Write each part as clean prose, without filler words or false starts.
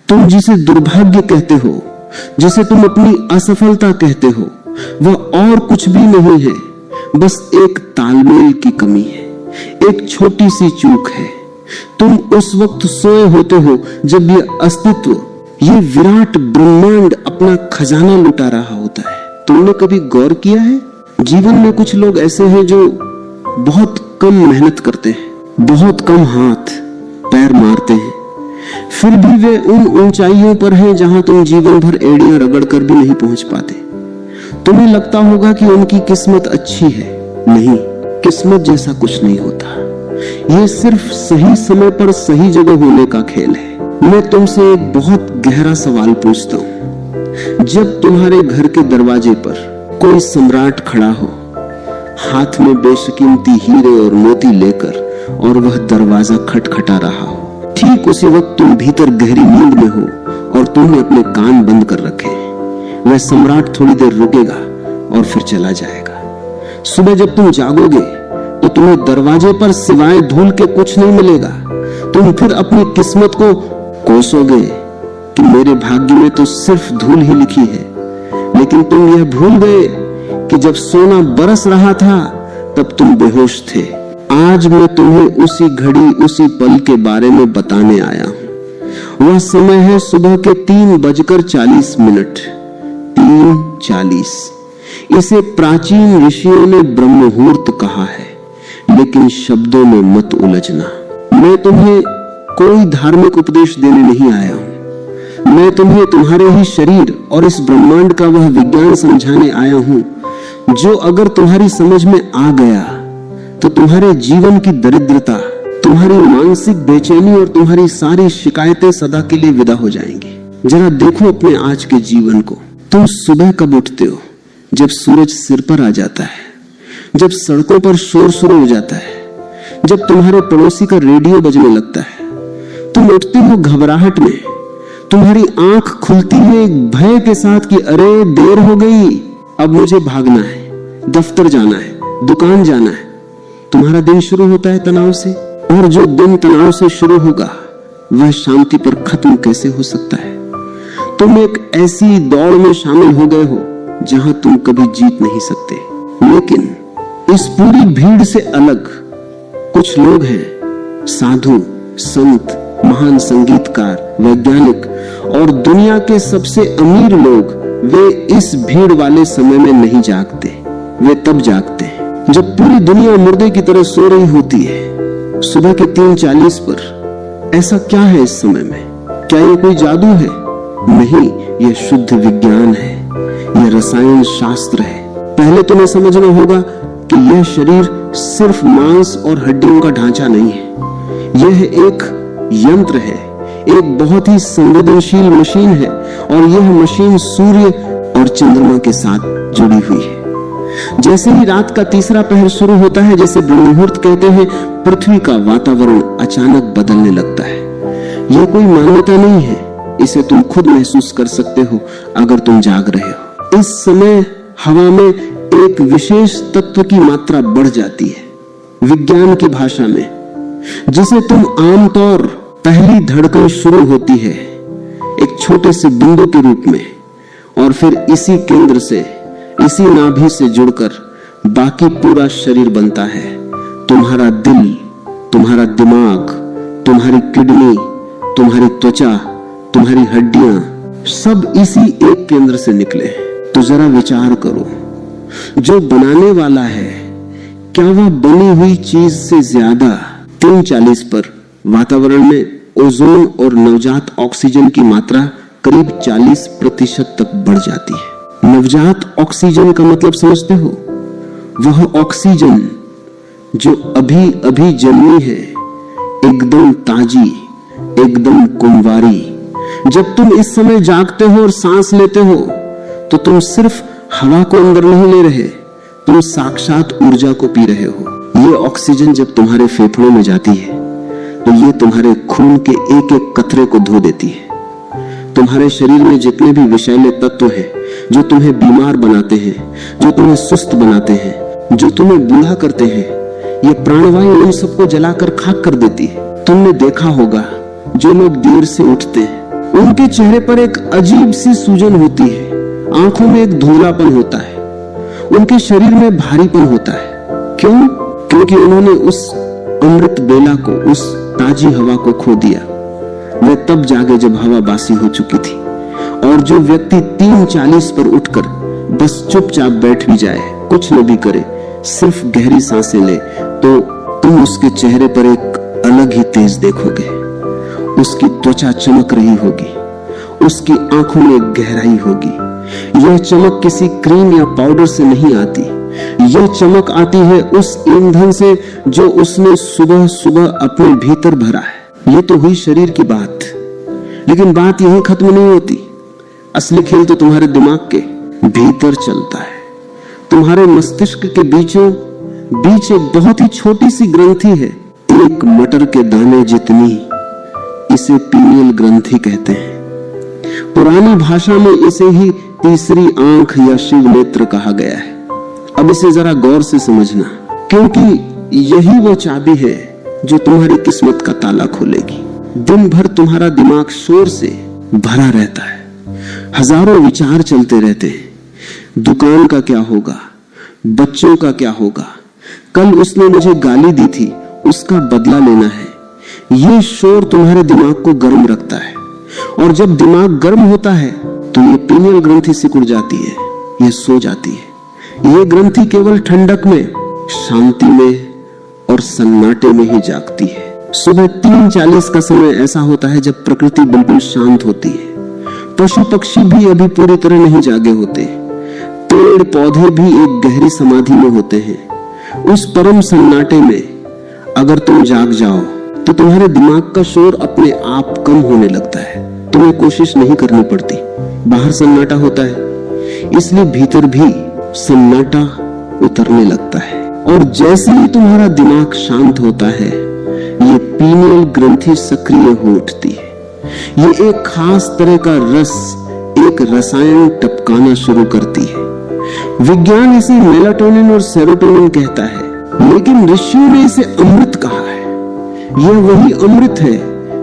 तुम जिसे दुर्भाग्य कहते हो, जिसे तुम अपनी असफलता कहते हो, वह और कुछ भी नहीं है, बस एक तालमेल की कमी है, एक छोटी सी चूक है। तुम उस वक्त सोए होते हो जब यह अस्तित्व, ये विराट ब्रह्मांड अपना खजाना लुटा रहा होता है। तुमने कभी गौर किया है, जीवन में कुछ लोग ऐसे हैं जो बहुत कम मेहनत करते हैं, बहुत कम हाथ पैर मारते हैं, फिर भी वे उन ऊंचाइयों पर हैं जहां तुम जीवन भर एड़ियां रगड़ कर भी नहीं पहुंच पाते। तुम्हें लगता होगा कि उनकी किस्मत अच्छी है। नहीं, किस्मत जैसा कुछ नहीं होता। यह सिर्फ सही समय पर सही जगह होने का खेल है। मैं तुमसे एक बहुत गहरा सवाल पूछता हूं। जब तुम्हारे घर के दरवाजे पर कोई सम्राट खड़ा हो, हाथ में बेशकीमती हीरे और मोती लेकर, और वह दरवाजा खटखटा रहा हो, ठीक उसी वक्त तुम भीतर गहरी नींद में हो और तुमने अपने कान बंद कर रखे। वह सम्राट थोड़ी देर रुकेगा और फिर चला जाएगा। सुबह जब तुम जागोगे तो तुम्हें दरवाजे पर सिवाय धूल के कुछ नहीं मिलेगा। तुम फिर अपनी किस्मत को कोसोगे कि मेरे भाग्य में तो सिर्फ धूल ही लिखी है। लेकिन तुम यह भूल गए कि जब सोना बरस रहा था तब तुम बेहोश थे। आज मैं तुम्हें उसी घड़ी उसी पल के बारे में बताने आया हूं। वह समय है सुबह के 3:40 3:40। इसे प्राचीन ऋषियों ने ब्रह्म मुहूर्त कहा है, लेकिन शब्दों में मत उलझना। मैं तुम्हें कोई धार्मिक उपदेश देने नहीं आया हूं। मैं तुम्हें तुम्हारे ही शरीर और इस ब्रह्मांड का वह विज्ञान समझाने आया हूं जो अगर तुम्हारी समझ में आ गया तो तुम्हारे जीवन की दरिद्रता, तुम्हारी मानसिक बेचैनी और तुम्हारी सारी शिकायतें सदा के लिए विदा हो जाएंगी। जरा देखो अपने आज के जीवन को। तुम सुबह कब उठते हो? जब सूरज सिर पर आ जाता है, जब सड़कों पर शोर शुरू हो जाता है, जब तुम्हारे पड़ोसी का रेडियो बजने लगता है। तुम उठती हो घबराहट में, तुम्हारी आंख खुलती है एक भय के साथ कि अरे देर हो गई, अब मुझे भागना है, दफ्तर जाना है, दुकान जाना है। तुम्हारा दिन शुरू होता है तनाव से, और जो दिन तनाव से शुरू होगा वह शांति पर खत्म कैसे हो सकता है? तुम एक ऐसी दौड़ में शामिल हो गए हो जहां तुम कभी जीत नहीं सकते। लेकिन इस पूरी भीड़ से अलग कुछ लोग हैं, साधु, संत, महान संगीतकार, वैज्ञानिक और दुनिया के सबसे अमीर लोग। वे इस भीड़ वाले समय में नहीं जागते। वे तब जागते हैं जब पूरी दुनिया मुर्दे की तरह सो रही होती है। सुबह के 3:40 पर। ऐसा क्या है इस समय में? क्या ये कोई जादू है? नहीं, यह शुद्ध विज्ञान है, यह रसायन शास्त्र है। पहले तुम्हें समझना होगा कि यह शरीर सिर्फ मांस और हड्डियों का ढांचा नहीं है। यह एक यंत्र है, एक बहुत ही संवेदनशील मशीन है, और यह मशीन सूर्य और चंद्रमा के साथ जुड़ी हुई है। जैसे ही रात का तीसरा पहर शुरू होता है, जैसे ब्रह्म मुहूर्त कहते हैं, पृथ्वी का वातावरण अचानक बदलने लगता है। यह कोई मान्यता नहीं है, इसे तुम खुद महसूस कर सकते हो अगर तुम जाग रहे हो। इस समय हवा में एक विशेष तत्व की मात्रा बढ़ जाती है, विज्ञान की भाषा में, जिसे तुम आमतौर पहली धड़कन शुरू होती है एक छोटे से बिंदु के रूप में, और फिर इसी केंद्र से, इसी नाभि से जुड़कर बाकी पूरा शरीर बनता है। तुम्हारा दिल, तुम्हारा दिमाग, तुम्हारी किडनी, तुम्हारी त्वचा, तुम्हारी हड्डियां, सब इसी एक केंद्र से निकले। तो जरा विचार करो, जो बनाने वाला है, क्या वह बनी हुई चीज से ज्यादा 3:40 पर वातावरण में ओजोन और नवजात ऑक्सीजन की मात्रा करीब 40% तक बढ़ जाती है। नवजात ऑक्सीजन का मतलब समझते हो? वह ऑक्सीजन जो अभी अभी जन्मी है, एकदम ताजी, एकदम कुंवारी। जब तुम इस समय जागते हो और सांस लेते हो तो तुम सिर्फ हवा को अंदर नहीं ले रहे, तुम साक्षात ऊर्जा को पी रहे हो। ये ऑक्सीजन जब तुम्हारे फेफड़ों में जाती है तो ये तुम्हारे खून के एक एक कतरे को धो देती है। तुम्हारे शरीर में जितने भी विषैले तत्व हैं जो तुम्हें बीमार बनाते हैं, जो तुम्हें सुस्त बनाते हैं, जो तुम्हें बूढ़ा करते हैं, ये प्राणवायु उन सबको जलाकर खाक कर देती है। तुमने देखा होगा जो लोग देर से उठते हैं उनके चेहरे पर एक अजीब सी सूजन होती है, आंखों में एक धुंधलापन होता है, उनके शरीर में भारीपन होता है। क्यों? क्योंकि उन्होंने उस अमृत बेला को, उस ताजी हवा को खो दिया। वे तब जागे जब हवा बासी हो चुकी थी। और जो व्यक्ति 3:40 पर उठकर बस चुपचाप बैठ भी जाए, कुछ न भी करे, सिर्फ गहरी सांसें ले, तो तुम उसके चेहरे पर एक अलग ही तेज देखोगे। उसकी त्वचा चमक रही होगी, उसकी आंखों में गहराई होगी। यह चमक किसी क्रीम या पाउडर से नहीं आती, यह चमक आती है उस ईंधन से जो उसने सुबह सुबह अपने भीतर भरा है। ये तो हुई शरीर की बात, लेकिन बात यहीं खत्म नहीं होती। असली खेल तो तुम्हारे दिमाग के भीतर चलता है। तुम्हारे मस्तिष्क के बीचों बीच एक बहुत ही छोटी सी ग्रंथि है, एक मटर के दाने जितनी, इसे पीनियल ग्रंथि कहते हैं। पुरानी भाषा में इसे ही तीसरी आंख या शिव नेत्र कहा गया है। अब इसे जरा गौर से समझना, क्योंकि यही वो चाबी है जो तुम्हारी किस्मत का ताला खोलेगी। दिन भर तुम्हारा दिमाग शोर से भरा रहता है, हजारों विचार चलते रहते हैं। दुकान का क्या होगा, बच्चों का क्या होगा, कल उसने मुझे गाली दी थी, उसका बदला लेना है। ये शोर तुम्हारे दिमाग को गर्म रखता है, और जब दिमाग गर्म होता है तो ये पीनियल ग्रंथि सिकुड़ जाती है, ये सो जाती है। ये ग्रंथि केवल ठंडक में, शांति में और सन्नाटे में ही जागती है। सुबह 3:40 का समय ऐसा होता है जब प्रकृति बिल्कुल शांत होती है। पशु पक्षी भी अभी पूरी तरह नहीं जागे होते, पेड़ पौधे भी एक गहरी समाधि में होते हैं। उस परम सन्नाटे में अगर तुम जाग जाओ तो तुम्हारे दिमाग का शोर अपने आप कम होने लगता है, तुम्हें कोशिश नहीं करनी पड़ती। बाहर सन्नाटा होता है, इसलिए भीतर भी सन्नाटा उतरने लगता है। और जैसे ही तुम्हारा दिमाग शांत होता है, ये पीनियल ग्रंथि सक्रिय हो उठती है। ये एक खास तरह का रस, एक रसायन टपकाना शुरू करती है। विज्ञान इसे मेलाटोनिन और सेरोटोनिन कहता है, लेकिन ऋषियों ने इसे अमृत कहा है। यह वही अमृत है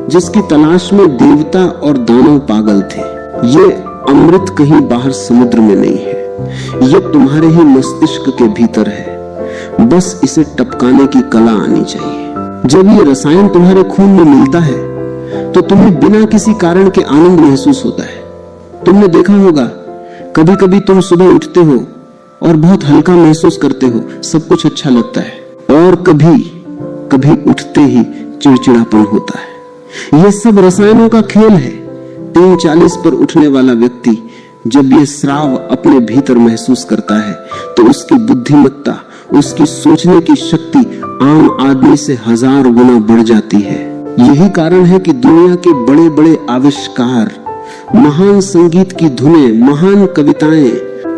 जिसकी तलाश में देवता और दानव पागल थे। ये अमृत कहीं बाहर समुद्र में नहीं है, यह तुम्हारे ही मस्तिष्क के भीतर है। बस इसे टपकाने की कला आनी चाहिए। जब ये रसायन तुम्हारे खून में मिलता है तो तुम्हें बिना किसी कारण के आनंद महसूस होता है। तुमने देखा होगा, कभी कभी तुम सुबह उठते हो और बहुत हल्का महसूस करते हो, सब कुछ अच्छा लगता है, और कभी कभी उठते ही चिड़चिड़ापन होता है। यह सब रसायनों का खेल है। 3:40 पर उठने वाला व्यक्ति जब ये स्राव अपने भीतर महसूस करता है तो उसकी बुद्धिमत्ता, उसकी सोचने की शक्ति आम आदमी से 1000 गुना बढ़ जाती है। यही कारण है कि दुनिया के बड़े बड़े आविष्कार, महान संगीत की धुनें, महान कविताएं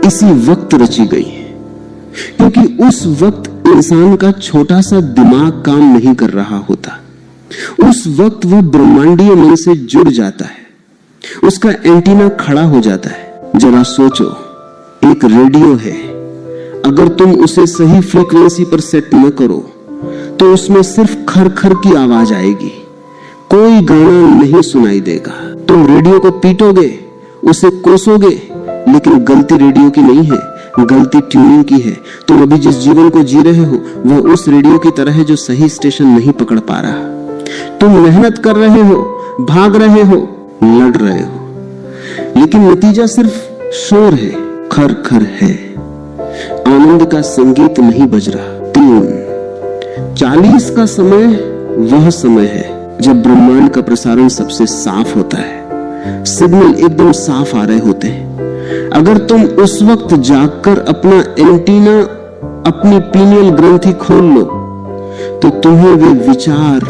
इसी वक्त रची गई हैं, क्योंकि उस वक्त इंसान का छोटा सा दिमाग काम नहीं कर रहा होता। उस वक्त वह ब्रह्मांडीय मन से जुड़ जाता है, उसका एंटीना खड़ा हो जाता है। जरा सोचो, एक रेडियो है, अगर तुम उसे सही फ्रीक्वेंसी पर सेट न करो तो उसमें सिर्फ खर खर की आवाज आएगी, कोई गाना नहीं सुनाई देगा। तुम रेडियो को पीटोगे, उसे कोसोगे, लेकिन गलती रेडियो की नहीं है, गलती ट्यूनिंग की है। तुम अभी जिस जीवन को जी रहे हो वह उस रेडियो की तरह है जो सही स्टेशन नहीं पकड़ पा रहा। तुम मेहनत कर रहे हो, भाग रहे हो, लड़ रहे हो, लेकिन नतीजा सिर्फ शोर है, खर खर है, आनंद का संगीत नहीं बज रहा। 3:40 का समय वह समय है जब ब्रह्मांड का प्रसारण सबसे साफ होता है, सिग्नल एकदम साफ आ रहे होते हैं। अगर तुम उस वक्त जागकर अपना एंटीना, अपनी पीनियल ग्रंथि खोल लो तो तुम्हें वे विचार,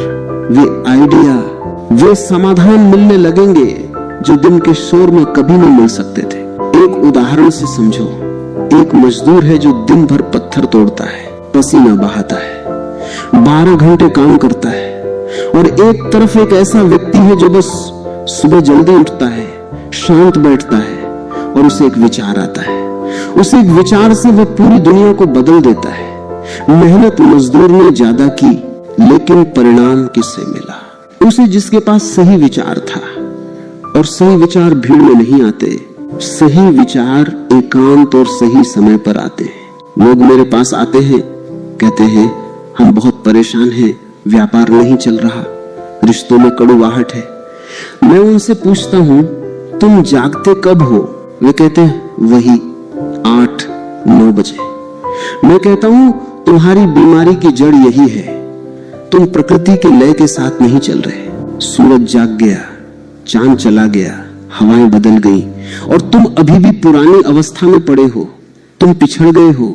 वे आइडिया, वे समाधान मिलने लगेंगे जो दिन के शोर में कभी नहीं मिल सकते थे। एक उदाहरण से समझो, एक मजदूर है जो दिन भर पत्थर तोड़ता है, पसीना बहाता है, 12 घंटे काम करता है, और एक तरफ एक ऐसा व्यक्ति है जो बस सुबह जल्दी उठता है, शांत बैठता है, और उसे एक विचार आता है। उसे एक विचार से वह पूरी दुनिया को बदल देता है। मेहनत मजदूर ने ज्यादा की, लेकिन परिणाम किससे मिला? उसे जिसके पास सही विचार था और सही विचार भीड़ में नहीं आते। सही विचार एकांत और सही समय पर आते हैं। लोग मेरे पास आते हैं, कहते हैं हम बहुत परेशान हैं, व्यापार नहीं चल रहा, रिश्तों में कड़ुवाहट है। मैं उनसे पूछता हूं तुम जागते कब हो? वे कहते हैं वही 8-9 बजे। मैं कहता हूं तुम्हारी बीमारी की जड़ यही है, तुम प्रकृति के लय के साथ नहीं चल रहे। सूरज जाग गया, चांद चला गया, हवाएं बदल गई और तुम अभी भी पुरानी अवस्था में पड़े हो। तुम पिछड़ गए हो,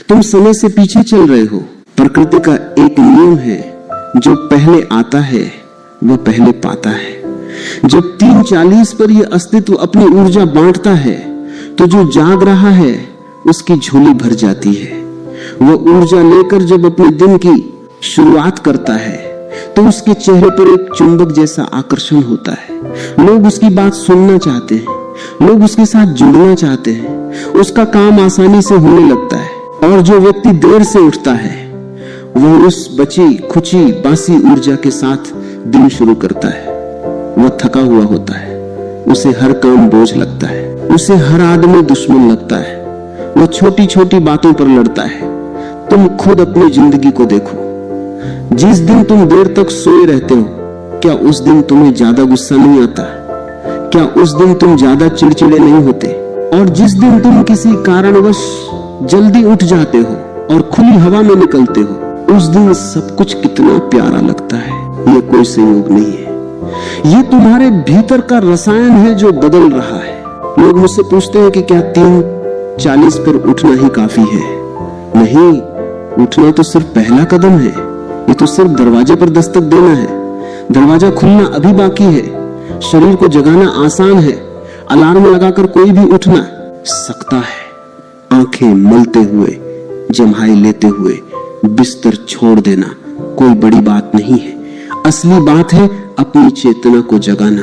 तुम समय से पीछे चल रहे हो। प्रकृति का एक नियम है, जो पहले आता है वह पहले पाता है। जब 3:40 पर यह अस्तित्व अपनी ऊर्जा बांटता है तो जो जाग रहा है उसकी झोली भर जाती है। वह ऊर्जा लेकर जब अपने दिन की शुरुआत करता है तो उसके चेहरे पर एक चुंबक जैसा आकर्षण होता है। लोग उसकी बात सुनना चाहते हैं, लोग उसके साथ जुड़ना चाहते हैं, उसका काम आसानी से होने लगता है। और जो व्यक्ति देर से उठता है वह उस बची खुची बासी ऊर्जा के साथ दिन शुरू करता है। वह थका हुआ होता है, उसे हर काम बोझ लगता है, उसे हर आदमी दुश्मन लगता है, वह छोटी छोटी बातों पर लड़ता है। तुम खुद अपनी जिंदगी को देखो, जिस दिन तुम देर तक सोए रहते हो, क्या उस दिन तुम्हें ज्यादा गुस्सा नहीं आता? क्या उस दिन तुम ज्यादा चिड़चिड़े नहीं होते? और जिस दिन तुम किसी कारणवश जल्दी उठ जाते हो और खुली हवा में निकलते हो, उस दिन सब कुछ कितना प्यारा लगता है। ये कोई संयोग नहीं है, ये तुम्हारे भीतर का रसायन है जो बदल रहा है। लोग मुझसे पूछते हैं कि क्या 3:40 पर उठना ही काफी है? नहीं, उठना तो सिर्फ पहला कदम है। ये तो सिर्फ दरवाजे पर दस्तक देना है। दरवाजा खुलना अभी बाकी है। शरीर को जगाना आसान है, अलार्म लगाकर कोई भी उठना सकता है। आंखें मलते हुए, जम्हाई लेते हुए बिस्तर छोड़ देना कोई बड़ी बात नहीं है। असली बात है अपनी चेतना को जगाना,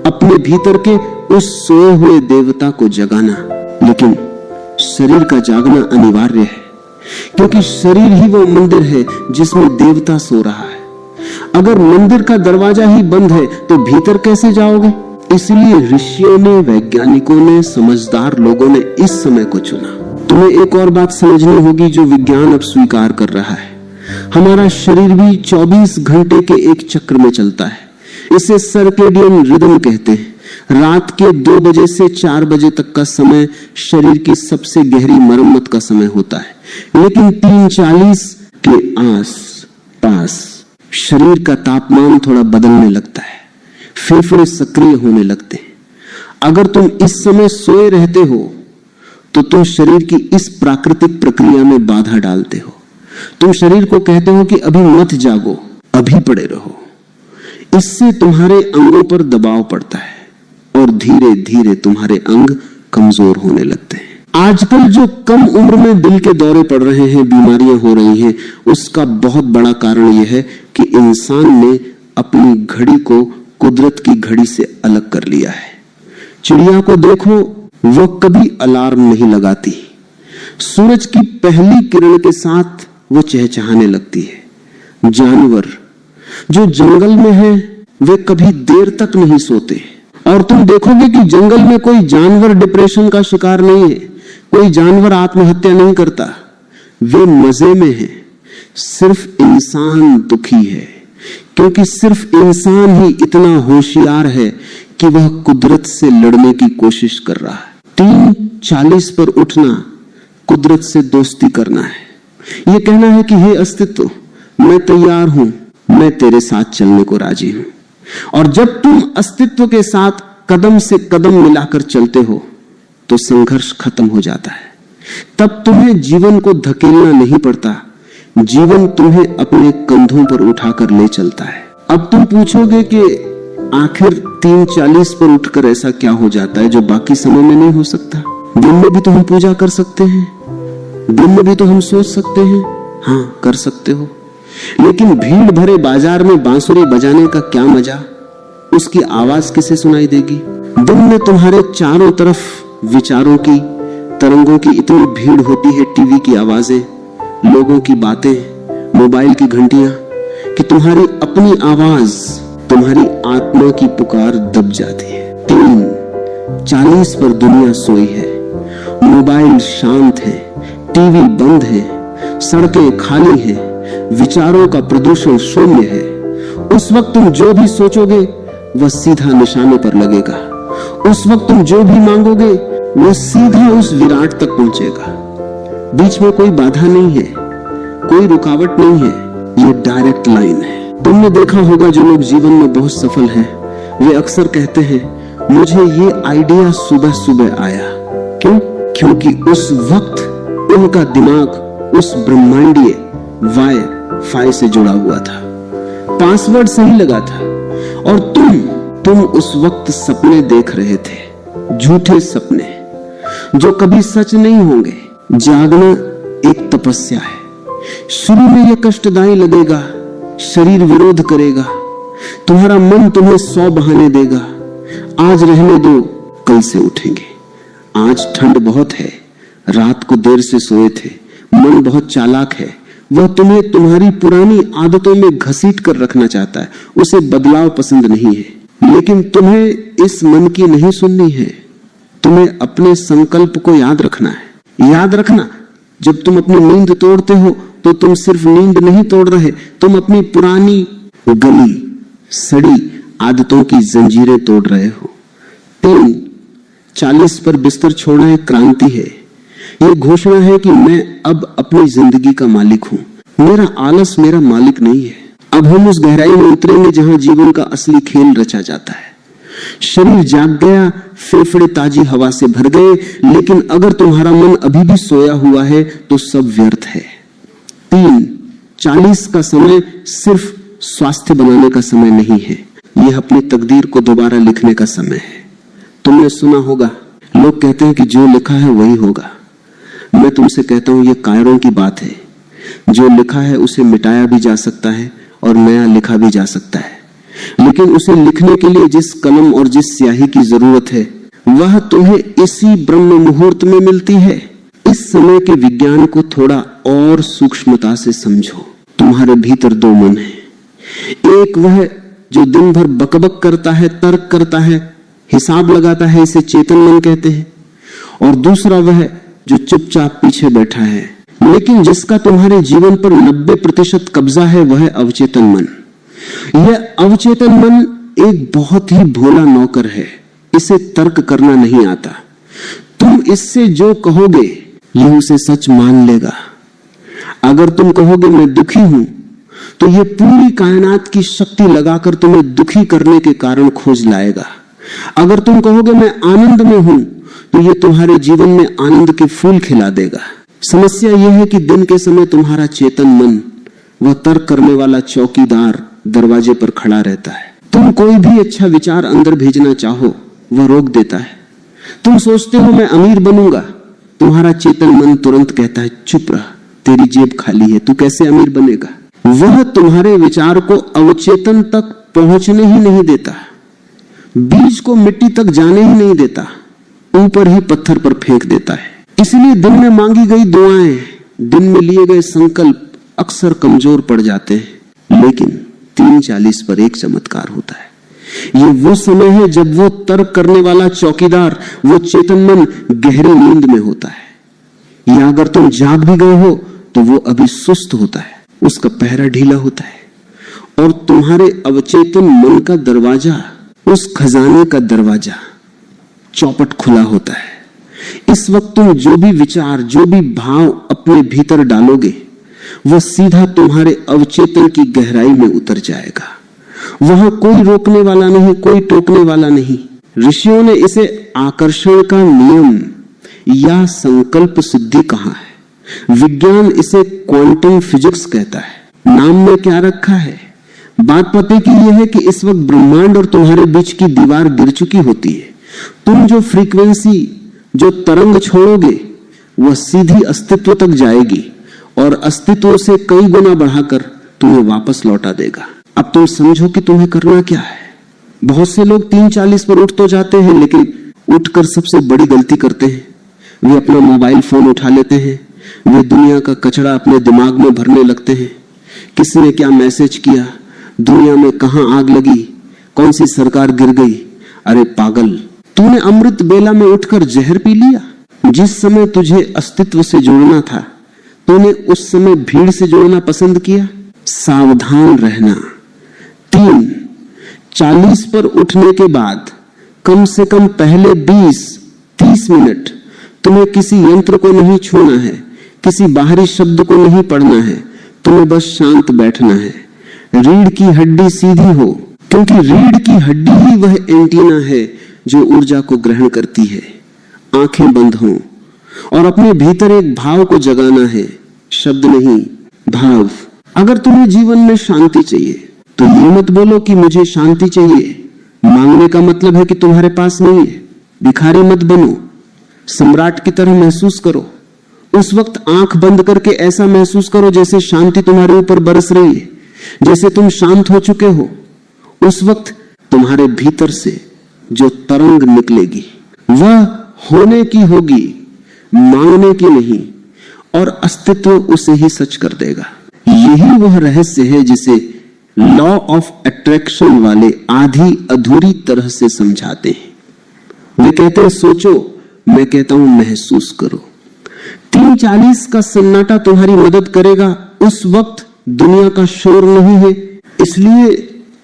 अपने भीतर के उस सोए हुए देवता को जगाना। लेकिन शरीर का जागना अनिवार्य है, क्योंकि शरीर ही वो मंदिर है जिसमें देवता सो रहा है। अगर मंदिर का दरवाजा ही बंद है तो भीतर कैसे जाओगे? इसलिए ऋषियों ने, वैज्ञानिकों ने, समझदार लोगों ने इस समय को चुना। तुम्हें एक और बात समझनी होगी जो विज्ञान अब स्वीकार कर रहा है। हमारा शरीर भी 24 घंटे के एक चक्र में चलता है। इसे सर्केडियन रिदम कहते हैं। रात के 2 बजे से 4 बजे तक का समय शरीर की सबसे गहरी मरम्मत का समय होता है। लेकिन 3:40 के आस पास शरीर का तापमान थोड़ा बदलने लगता है, फेफड़े सक्रिय होने लगते हैं। अगर तुम इस समय सोए रहते हो तो तुम शरीर की इस प्राकृतिक प्रक्रिया में बाधा डालते हो। तुम शरीर को कहते हो कि अभी मत जागो, अभी पड़े रहो। इससे तुम्हारे अंगों पर दबाव पड़ता है और धीरे धीरे तुम्हारे अंग कमजोर होने लगते हैं। आजकल जो कम उम्र में दिल के दौरे पड़ रहे हैं, बीमारियां हो रही हैं, उसका बहुत बड़ा कारण यह है कि इंसान ने अपनी घड़ी को कुदरत की घड़ी से अलग कर लिया है। चिड़िया को देखो, वह कभी अलार्म नहीं लगाती। सूरज की पहली किरण के साथ वो चहचहाने लगती है। जानवर जो जंगल में है वे कभी देर तक नहीं सोते। और तुम देखोगे कि जंगल में कोई जानवर डिप्रेशन का शिकार नहीं है, कोई जानवर आत्महत्या नहीं करता। वे मजे में है। सिर्फ इंसान दुखी है, क्योंकि सिर्फ इंसान ही इतना होशियार है कि वह कुदरत से लड़ने की कोशिश कर रहा है। 3:40 पर उठना कुदरत से दोस्ती करना है। यह कहना है कि हे अस्तित्व, मैं तैयार हूं, मैं तेरे साथ चलने को राजी हूं। और जब तुम अस्तित्व के साथ कदम से कदम मिलाकर चलते हो तो संघर्ष खत्म हो जाता है। तब तुम्हें जीवन को धकेलना नहीं पड़ता, जीवन तुम्हें अपने कंधों पर उठाकर ले चलता है। अब तुम पूछोगे कि आखिर 3:40 पर उठकर ऐसा क्या हो जाता है जो बाकी समय में नहीं हो सकता? दिन में भी तो हम पूजा कर सकते हैं, दिन में भी तो हम सोच सकते हैं। हाँ, कर सकते हो, लेकिन भीड़ भरे बाजार में बांसुरी बजाने का क्या मजा? उसकी आवाज किसे सुनाई देगी? दिन में तुम्हारे चारों तरफ विचारों की, तरंगों की इतनी भीड़ होती है, टीवी की आवाजें, लोगों की बातें, मोबाइल की घंटियां, कि तुम्हारी अपनी आवाज, तुम्हारी आत्मा की पुकार दब जाती है। 3:40 पर दुनिया सोई है, मोबाइल शांत है, टीवी बंद है, सड़कें खाली हैं, विचारों का प्रदूषण शून्य है। उस वक्त तुम जो भी सोचोगे वह सीधा निशाने पर लगेगा। उस वक्त तुम जो भी मांगोगे वह सीधा उस विराट तक पहुंचेगा। बीच में कोई बाधा नहीं है, कोई रुकावट नहीं है, ये डायरेक्ट लाइन है। तुमने देखा होगा जो लोग जीवन में बहुत सफल हैं, वे अक्सर कहते हैं मुझे ये आइडिया सुबह सुबह आया। क्यों? क्योंकि उस वक्त उनका दिमाग उस ब्रह्मांडीय वाई-फाई से जुड़ा हुआ था, पासवर्ड सही लगा था। और तुम उस वक्त सपने देख रहे थे, झूठे सपने जो कभी सच नहीं होंगे। जागना एक तपस्या है। शुरू में यह कष्टदायी लगेगा, शरीर विरोध करेगा, तुम्हारा मन तुम्हें 100 बहाने देगा। आज रहने दो, कल से उठेंगे। आज ठंड बहुत है, रात को देर से सोए थे, मन बहुत चालाक है, वह तुम्हें तुम्हारी पुरानी आदतों में घसीट कर रखना चाहता है, उसे बदलाव पसंद नहीं है। लेकिन तुम्हें इस मन की नहीं सुननी है, तुम्हें अपने संकल्प को याद रखना है। याद रखना, जब तुम अपनी नींद तोड़ते हो तो तुम सिर्फ नींद नहीं तोड़ रहे, तुम अपनी पुरानी गली सड़ी आदतों की जंजीरें तोड़ रहे हो। 3:40 पर बिस्तर छोड़ना एक क्रांति है। यह घोषणा है कि मैं अब अपनी जिंदगी का मालिक हूं, मेरा आलस मेरा मालिक नहीं है। अब हम उस गहराई में उतरेंगे जहां जीवन का असली खेल रचा जाता है। शरीर जाग गया, फेफड़े ताजी हवा से भर गए, लेकिन अगर तुम्हारा मन अभी भी सोया हुआ है तो सब व्यर्थ है। 3:40 का समय सिर्फ स्वास्थ्य बनाने का समय नहीं है, यह अपनी तकदीर को दोबारा लिखने का समय है। तुमने सुना होगा, लोग कहते हैं कि जो लिखा है वही होगा। मैं तुमसे कहता हूं, यह कायरों की बात है। जो लिखा है उसे मिटाया भी जा सकता है और नया लिखा भी जा सकता है, लेकिन उसे लिखने के लिए जिस कलम और जिस स्याही की जरूरत है वह तुम्हें इसी ब्रह्म मुहूर्त में मिलती है। इस समय के विज्ञान को थोड़ा और सूक्ष्मता से समझो। तुम्हारे भीतर 2 मन है, एक वह जो दिन भर बकबक करता है, तर्क करता है, हिसाब लगाता है, इसे चेतन मन कहते हैं, और दूसरा वह जो चुपचाप पीछे बैठा है, लेकिन जिसका तुम्हारे जीवन पर 90% कब्जा है, वह अवचेतन मन। यह अवचेतन मन एक बहुत ही भोला नौकर है, इसे तर्क करना नहीं आता। तुम इससे जो कहोगे यह उसे सच मान लेगा। अगर तुम कहोगे मैं दुखी हूं, तो यह पूरी कायनात की शक्ति लगाकर तुम्हें दुखी करने के कारण खोज लाएगा। अगर तुम कहोगे मैं आनंद में हूं, तो यह तुम्हारे जीवन में आनंद के फूल खिला देगा। समस्या यह है कि दिन के समय तुम्हारा चेतन मन, वह तर्क करने वाला चौकीदार, दरवाजे पर खड़ा रहता है। तुम कोई भी अच्छा विचार अंदर भेजना चाहो, वह रोक देता है। तुम सोचते हो मैं अमीर बनूंगा, तुम्हारा चेतन मन तुरंत कहता है चुप रह, तेरी जेब खाली है, तू कैसे अमीर बनेगा। वह तुम्हारे विचार को अवचेतन तक पहुंचने ही नहीं देता, बीज को मिट्टी तक जाने ही नहीं देता, ऊपर ही पत्थर पर फेंक देता है। इसलिए दिन में मांगी गई दुआएं, दिन में लिए गए संकल्प अक्सर कमजोर पड़ जाते हैं। लेकिन 3:40 पर एक चमत्कार होता है। ये वो समय है जब वो तर्क करने वाला चौकीदार, वो चेतन मन गहरी नींद में होता है। या अगर तुम जाग भी गए हो तो वो अभी सुस्त होता है, उसका पहरा ढीला होता है, और तुम्हारे अवचेतन मन का दरवाजा, उस खजाने का दरवाजा चौपट खुला होता है। इस वक्त तुम जो भी विचार, जो भी भाव अपने भीतर डालोगे, वह सीधा तुम्हारे अवचेतन की गहराई में उतर जाएगा। वहां कोई रोकने वाला नहीं, कोई टोकने वाला नहीं। ऋषियों ने इसे आकर्षण का नियम या संकल्प सिद्धि कहा है। विज्ञान इसे क्वांटम फिजिक्स कहता है। नाम में क्या रखा है? बात पते की यह है कि इस वक्त ब्रह्मांड और तुम्हारे बीच की दीवार गिर चुकी होती है। तुम जो फ्रीक्वेंसी, जो तरंग छोड़ोगे, वह सीधी अस्तित्व तक जाएगी और अस्तित्व से कई गुना बढ़ाकर तुम्हें वापस लौटा देगा। अब तुम समझो कि तुम्हें करना क्या है। बहुत से लोग 3:40 पर उठ तो जाते हैं, लेकिन उठकर सबसे बड़ी गलती करते हैं। वे अपना मोबाइल फोन उठा लेते हैं, वे दुनिया का कचरा अपने दिमाग में भरने लगते हैं। किसी ने क्या मैसेज किया, दुनिया में कहां आग लगी, कौन सी सरकार गिर गई, अरे पागल, तूने अमृत बेला में उठकर जहर पी लिया। जिस समय तुझे अस्तित्व से जुड़ना था, तूने उस समय भीड़ से जुड़ना पसंद किया। सावधान रहना। 3, 40 पर उठने के बाद कम से कम पहले 20-30 मिनट तुम्हें किसी यंत्र को नहीं छूना है, किसी बाहरी शब्द को नहीं पढ़ना है, तुम्हें बस शांत बैठना है। रीढ़ की हड्डी सीधी हो, क्योंकि रीढ़ की हड्डी ही वह एंटीना है जो ऊर्जा को ग्रहण करती है। आंखें बंद हों और अपने भीतर एक भाव को जगाना है, शब्द नहीं, भाव। अगर तुम्हें जीवन में शांति चाहिए तो ये मत बोलो कि मुझे शांति चाहिए। मांगने का मतलब है कि तुम्हारे पास नहीं है। भिखारी मत बनो, सम्राट की तरह महसूस करो। उस वक्त आंख बंद करके ऐसा महसूस करो जैसे शांति तुम्हारे ऊपर बरस रही है, जैसे तुम शांत हो चुके हो। उस वक्त तुम्हारे भीतर से जो तरंग निकलेगी वह होने की होगी, मांगने की नहीं, और अस्तित्व उसे ही सच कर देगा। यही वह रहस्य है जिसे लॉ ऑफ अट्रैक्शन वाले आधी अधूरी तरह से समझाते हैं। वे कहते हैं सोचो, मैं कहता हूं महसूस करो। 3:40 का सन्नाटा तुम्हारी मदद करेगा। उस वक्त दुनिया का शोर नहीं है, इसलिए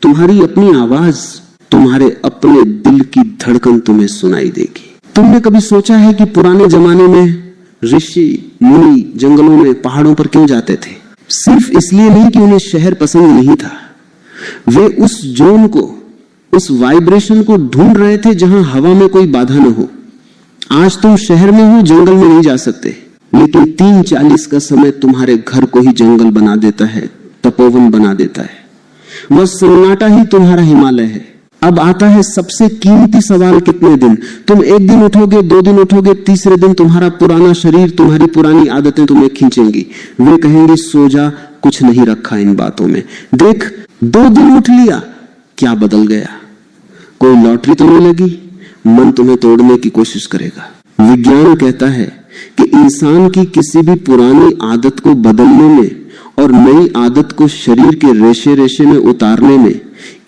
तुम्हारी अपनी आवाज, तुम्हारे अपने दिल की धड़कन तुम्हें सुनाई देगी। तुमने कभी सोचा है कि पुराने जमाने में ऋषि मुनि जंगलों में, पहाड़ों पर क्यों जाते थे? सिर्फ इसलिए नहीं कि उन्हें शहर पसंद नहीं था, वे उस जोन को, उस वाइब्रेशन को ढूंढ रहे थे जहां हवा में कोई बाधा न हो। आज तुम शहर में हो, जंगल में नहीं जा सकते, लेकिन 3:40 का समय तुम्हारे घर को ही जंगल बना देता है, तपोवन बना देता है। वह सन्नाटा ही तुम्हारा हिमालय है। अब आता है सबसे कीमती सवाल, कितने दिन? तुम एक दिन उठोगे, 2 दिन उठोगे, तीसरे दिन तुम्हारा पुराना शरीर, तुम्हारी पुरानी आदतें तुम्हें खींचेंगी। वे कहेंगे सो जा, कुछ नहीं रखा इन बातों में। देख, 2 दिन उठ लिया, क्या बदल गया? कोई लॉटरी तो नहीं लगी? मन तुम्हें तोड़ने की कोशिश करेगा। विज्ञान कहता है कि इंसान की किसी भी पुरानी आदत को बदलने में और नई आदत को शरीर के रेशे रेशे में उतारने में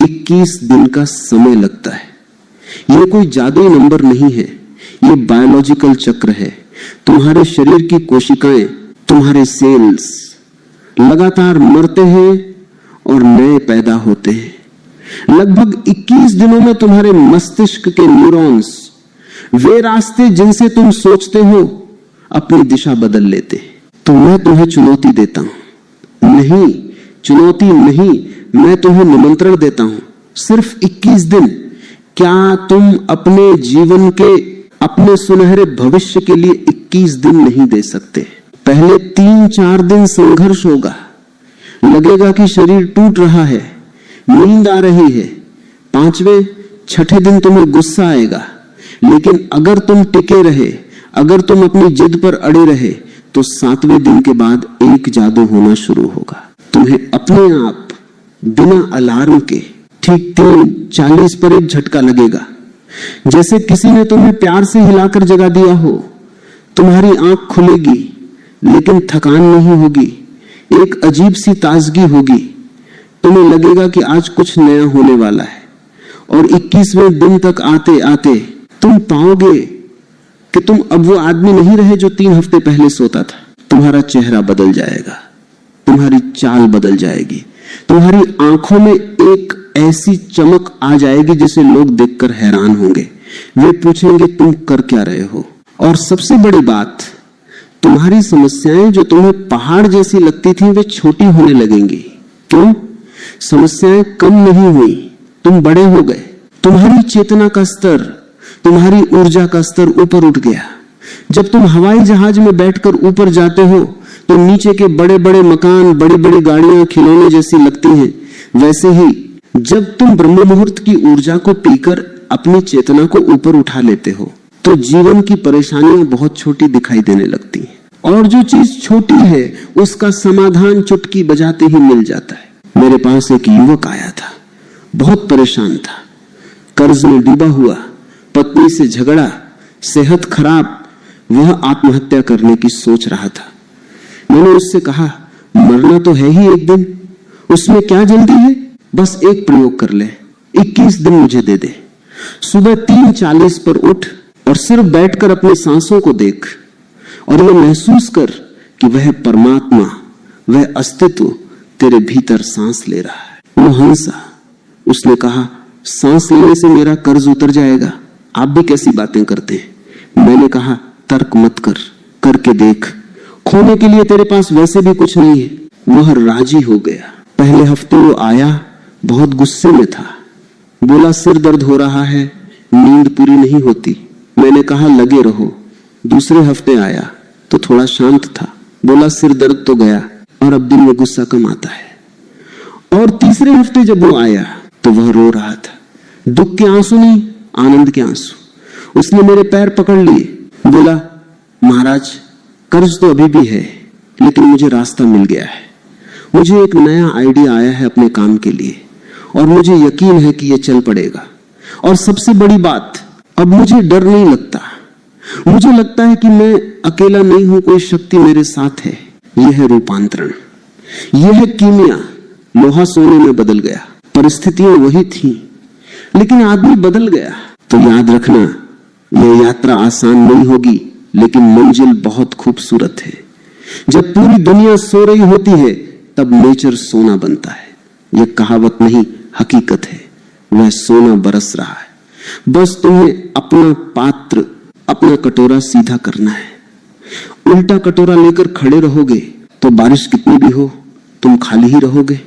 21 दिन का समय लगता है। यह कोई जादुई नंबर नहीं है, यह बायोलॉजिकल चक्र है। तुम्हारे शरीर की कोशिकाएं, तुम्हारे सेल्स लगातार मरते हैं और नए पैदा होते हैं। लगभग 21 दिनों में तुम्हारे मस्तिष्क के न्यूरॉन्स, वे रास्ते जिनसे तुम सोचते हो, अपनी दिशा बदल लेते हैं। तो मैं तुम्हें चुनौती देता हूं, नहीं, चुनौती नहीं, मैं तुम्हें निमंत्रण देता हूं। सिर्फ 21 दिन। क्या तुम अपने जीवन के, अपने सुनहरे भविष्य के लिए 21 दिन नहीं दे सकते? पहले 3-4 दिन संघर्ष होगा, लगेगा कि शरीर टूट रहा है, नींद आ रही है। 5वें 6ठे दिन तुम्हें गुस्सा आएगा, लेकिन अगर तुम टिके रहे, अगर तुम अपनी जिद पर अड़े रहे, तो 7वें दिन के बाद एक जादू होना शुरू होगा। तुम्हें अपने आप बिना अलार्म के ठीक 3:40 पर एक झटका लगेगा, जैसे किसी ने तुम्हें प्यार से हिलाकर जगा दिया हो। तुम्हारी आंख खुलेगी, लेकिन थकान नहीं होगी, एक अजीब सी ताजगी होगी। तुम्हें लगेगा कि आज कुछ नया होने वाला है, और 21वें दिन तक आते आते तुम पाओगे कि तुम अब वो आदमी नहीं रहे जो 3 हफ्ते पहले सोता था। तुम्हारा चेहरा बदल जाएगा, तुम्हारी चाल बदल जाएगी, तुम्हारी आंखों में एक ऐसी चमक आ जाएगी जिसे लोग देखकर हैरान होंगे। वे पूछेंगे तुम कर क्या रहे हो? और सबसे बड़ी बात, तुम्हारी समस्याएं जो तुम्हें पहाड़ जैसी लगती थी, वे छोटी होने लगेंगी। क्यों? समस्याएं कम नहीं हुई, तुम बड़े हो गए। तुम्हारी चेतना का स्तर, तुम्हारी ऊर्जा का स्तर ऊपर उठ गया। जब तुम हवाई जहाज में बैठकर ऊपर जाते हो तो नीचे के बड़े बड़े मकान, बड़ी बड़ी गाड़ियां खिलौने जैसी लगती हैं। वैसे ही जब तुम ब्रह्म मुहूर्त की ऊर्जा को पीकर अपनी चेतना को ऊपर उठा लेते हो, तो जीवन की परेशानियां बहुत छोटी दिखाई देने लगती हैं। और जो चीज छोटी है उसका समाधान चुटकी बजाते ही मिल जाता है। मेरे पास एक युवक आया था, बहुत परेशान था, कर्ज में डूबा हुआ, पत्नी से झगड़ा, सेहत खराब, वह आत्महत्या करने की सोच रहा था। मैंने उससे कहा मरना तो है ही एक दिन, उसमें क्या जल्दी है, बस एक प्रयोग कर ले, 21 दिन मुझे दे दे। सुबह 3:40 पर उठ और सिर्फ बैठकर अपनी सांसों को देख और यह महसूस कर कि वह परमात्मा, वह अस्तित्व तेरे भीतर सांस ले रहा है। वो हंसा, उसने कहा, सांस लेने से मेरा कर्ज उतर जाएगा? आप भी कैसी बातें करते हैं। मैंने कहा, तर्क मत कर, करके देख, खोने के लिए तेरे पास वैसे भी कुछ नहीं है। वह राजी हो गया। पहले हफ्ते वो आया, बहुत गुस्से में था, बोला सिर दर्द हो रहा है, नींद पूरी नहीं होती। मैंने कहा लगे रहो। दूसरे हफ्ते आया तो थोड़ा शांत था, बोला सिर दर्द तो गया और अब दिन में गुस्सा कम आता है। और तीसरे हफ्ते जब वो आया तो वह रो रहा था, दुख के आंसू नहीं, आनंद के आंसू। उसने मेरे पैर पकड़ लिए, बोला महाराज कर्ज तो अभी भी है, लेकिन मुझे रास्ता मिल गया है। मुझे एक नया आइडिया आया है अपने काम के लिए और मुझे यकीन है कि यह चल पड़ेगा। और सबसे बड़ी बात, अब मुझे डर नहीं लगता। मुझे लगता है कि मैं अकेला नहीं हूं, कोई शक्ति मेरे साथ है। यह है रूपांतरण, यह है कीमिया। लोहा सोने में बदल गया, परिस्थितियां वही थी, लेकिन आदमी बदल गया। तो याद रखना, यह यात्रा आसान नहीं होगी, लेकिन मंजिल बहुत खूबसूरत है। जब पूरी दुनिया सो रही होती है तब नेचर सोना बनता है। यह कहावत नहीं, हकीकत है। वह सोना बरस रहा है, बस तुम्हें अपना पात्र, अपना कटोरा सीधा करना है। उल्टा कटोरा लेकर खड़े रहोगे तो बारिश कितनी भी हो तुम खाली ही रहोगे।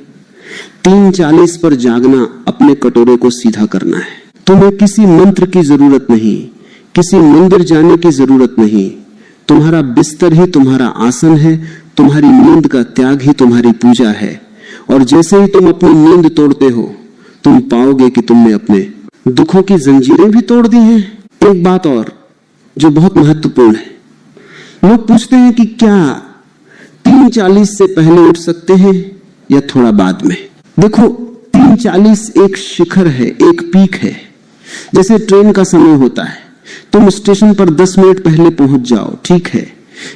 3:40 पर जागना, अपने कटोरे को सीधा करना है। तुम्हें किसी मंत्र की जरूरत नहीं, किसी मंदिर जाने की जरूरत नहीं। तुम्हारा बिस्तर ही तुम्हारा आसन है, तुम्हारी नींद का त्याग ही तुम्हारी पूजा है। और जैसे ही तुम अपनी नींद तोड़ते हो, तुम पाओगे कि तुमने अपने दुखों की जंजीरें भी तोड़ दी हैं। एक बात और जो बहुत महत्वपूर्ण है, लोग पूछते हैं कि क्या 3:40 से पहले उठ सकते हैं या थोड़ा बाद में। देखो, 3:40 एक शिखर है, एक पीक है। जैसे ट्रेन का समय होता है, तुम स्टेशन पर 10 मिनट पहले पहुंच जाओ, ठीक है,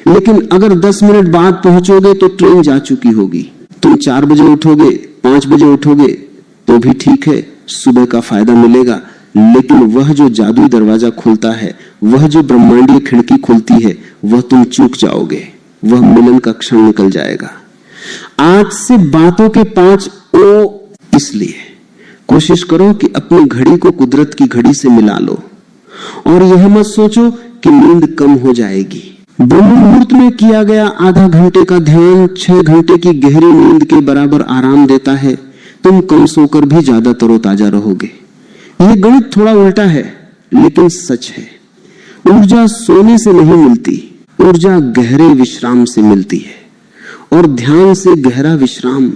लेकिन अगर 10 मिनट बाद पहुंचोगे तो ट्रेन जा चुकी होगी। तुम 4 बजे उठोगे, 5 बजे उठोगे तो भी ठीक है, सुबह का फायदा मिलेगा। लेकिन वह जो जादुई दरवाजा खुलता है, वह जो ब्रह्मांडीय खिड़की खुलती है, वह तुम चूक जाओगे। वह मिलन का क्षण निकल जाएगा। आज से बातों के 5 ओ, इसलिए कोशिश करो कि अपनी घड़ी को कुदरत की घड़ी से मिला लो और यह मत सोचो कि नींद कम हो जाएगी। ब्रह्म मुहूर्त में किया गया आधा घंटे का ध्यान 6 घंटे की गहरी नींद के बराबर आराम देता है। तुम कम सोकर भी ज्यादा तरोताजा रहोगे। यह गणित थोड़ा उल्टा है, लेकिन सच है। ऊर्जा सोने से नहीं मिलती, ऊर्जा गहरे विश्राम से मिलती है। और ध्यान से गहरा विश्राम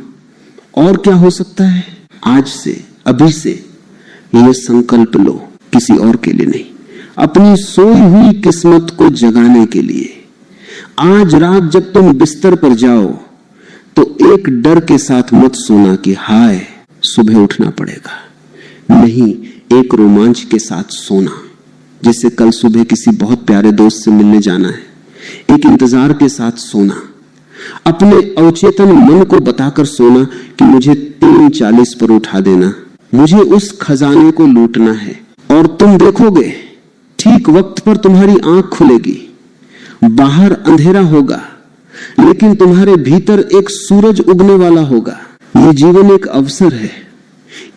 और क्या हो सकता है। आज से, अभी से यह संकल्प लो, किसी और के लिए नहीं, अपनी सोई हुई किस्मत को जगाने के लिए। आज रात जब तुम बिस्तर पर जाओ तो एक डर के साथ मत सोना कि हाय सुबह उठना पड़ेगा। नहीं, एक रोमांच के साथ सोना, जैसे कल सुबह किसी बहुत प्यारे दोस्त से मिलने जाना है। एक इंतजार के साथ सोना, अपने अवचेतन मन को बताकर सोना कि मुझे 3:40 पर उठा देना, मुझे उस खजाने को लूटना है। और तुम देखोगे ठीक वक्त पर तुम्हारी आंख खुलेगी। बाहर अंधेरा होगा, लेकिन तुम्हारे भीतर एक सूरज उगने वाला होगा। ये जीवन एक अवसर है,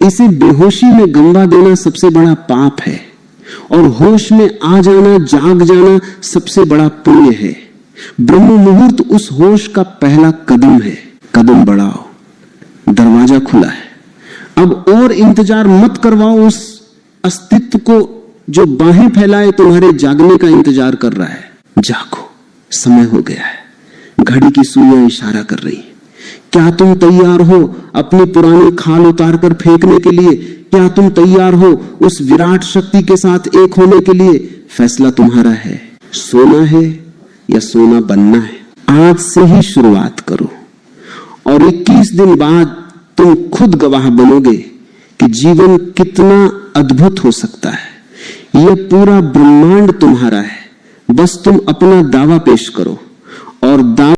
इसे बेहोशी में गंवा देना सबसे बड़ा पाप है और होश में आ जाना, जाग जाना सबसे बड़ा पुण्य है। ब्रह्म मुहूर्त उस होश का पहला कदम है। कदम बढ़ाओ, दरवाजा खुला है। अब और इंतजार मत करवाओ उस अस्तित्व को जो बाहें फैलाए तुम्हारे जागने का इंतजार कर रहा है। जागो, समय हो गया है। घड़ी की सुइयां इशारा कर रही है। क्या तुम तैयार हो अपनी पुरानी खाल उतार कर फेंकने के लिए? क्या तुम तैयार हो उस विराट शक्ति के साथ एक होने के लिए? फैसला तुम्हारा है। सोना है या सोना बनना है। आज से ही शुरुआत करो और 21 दिन बाद तुम खुद गवाह बनोगे कि जीवन कितना अद्भुत हो सकता है। यह पूरा ब्रह्मांड तुम्हारा है, बस तुम अपना दावा पेश करो और दावा